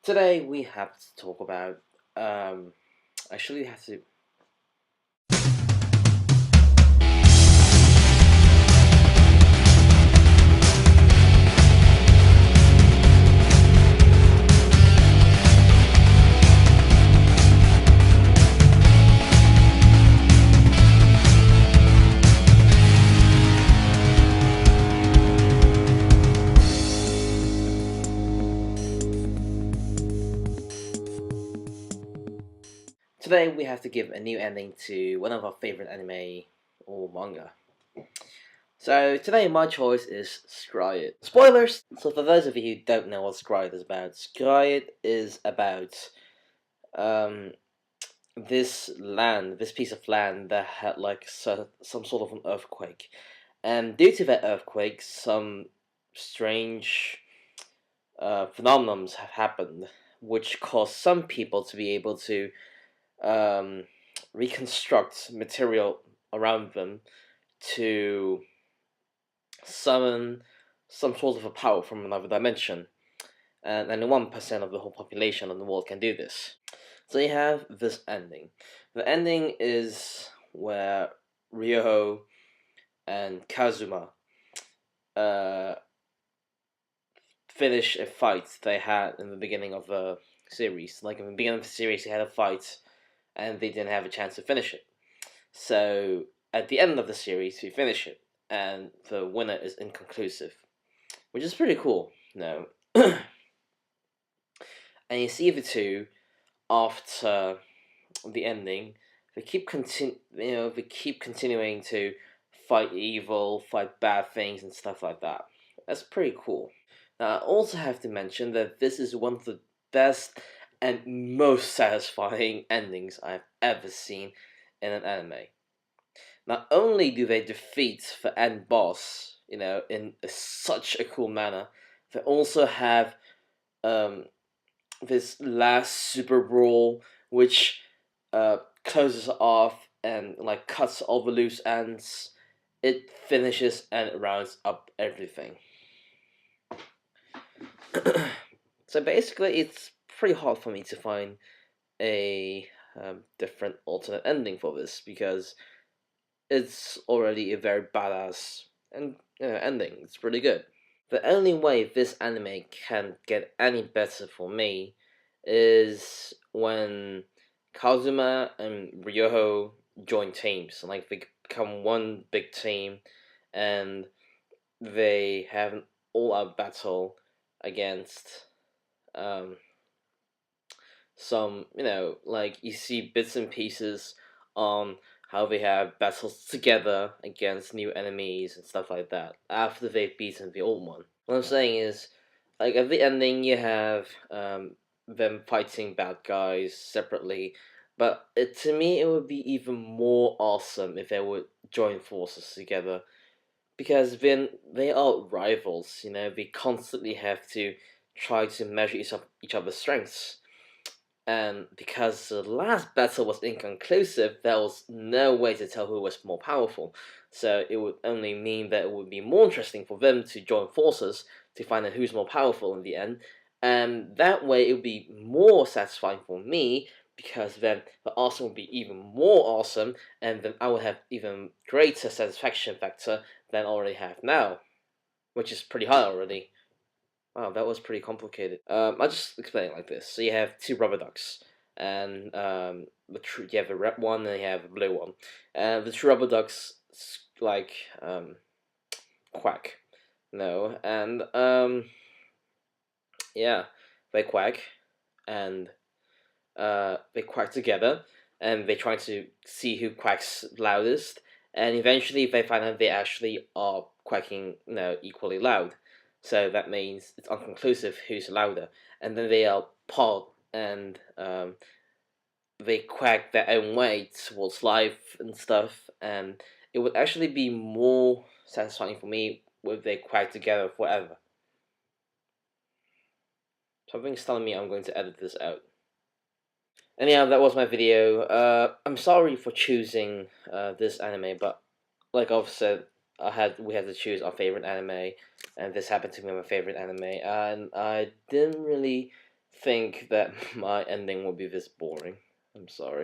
Today we have to talk about. Actually, have to. Today we have to give a new ending to one of our favorite anime or manga. So today my choice is Scryed. Spoilers. So for those of you who don't know what Scryed is about, Scryed is about um this piece of land that had like some sort of an earthquake, and due to that earthquake, some strange phenomenons have happened, which caused some people to be able to um, reconstruct material around them to summon some sort of a power from another dimension. And only 1% of the whole population of the world can do this. So you have this ending. The ending is where Ryoho and Kazuma uh, finish a fight they had in the beginning of the series. Like in the beginning of the series, they had a fight and they didn't have a chance to finish it. So at the end of the series, we finish it, and the winner is inconclusive, which is pretty cool. No, and you see the two after the ending. They keep continuing to fight evil, fight bad things, and stuff like that. That's pretty cool. Now, I also have to mention that this is one of the best and most satisfying endings I've ever seen in an anime. Not only do they defeat the end boss, in such a cool manner, they also have um, this last super brawl, which closes off and like cuts all the loose ends. It finishes and rounds up everything. So basically, it's pretty hard for me to find a different alternate ending for this because it's already a very badass and ending. It's pretty good. The only way this anime can get any better for me is when Kazuma and Ryoho join teams. Like they become one big team, and they have an all-out battle against um, some, like you see bits and pieces on how they have battles together against new enemies and stuff like that after they've beaten the old one. What I'm saying is, like at the ending, you have them fighting bad guys separately, but to me, it would be even more awesome if they would join forces together because then they are rivals. They constantly have to try to measure each other's strengths. And because the last battle was inconclusive, there was no way to tell who was more powerful. So it would only mean that it would be more interesting for them to join forces to find out who's more powerful in the end. And that way it would be more satisfying for me because then the awesome would be even more awesome, and then I would have even greater satisfaction factor than I already have now, which is pretty high already. Wow, that was pretty complicated. I'll just explain it like this. So you have two rubber ducks, and you have a red one and you have a blue one. And the two rubber ducks, like, quack. No, and, yeah, they quack, and they quack together, and they try to see who quacks loudest, and eventually they find out they actually are quacking, equally loud. So that means it's unconclusive who's louder, and then they are part and they quack their own way towards life and stuff, and it would actually be more satisfying for me if they quack together forever. Something's telling me I'm going to edit this out. Anyhow, that was my video. I'm sorry for choosing this anime, but like I've said, we had to choose our favorite anime, and this happened to be my favorite anime, and I didn't really think that my ending will be this boring. I'm sorry.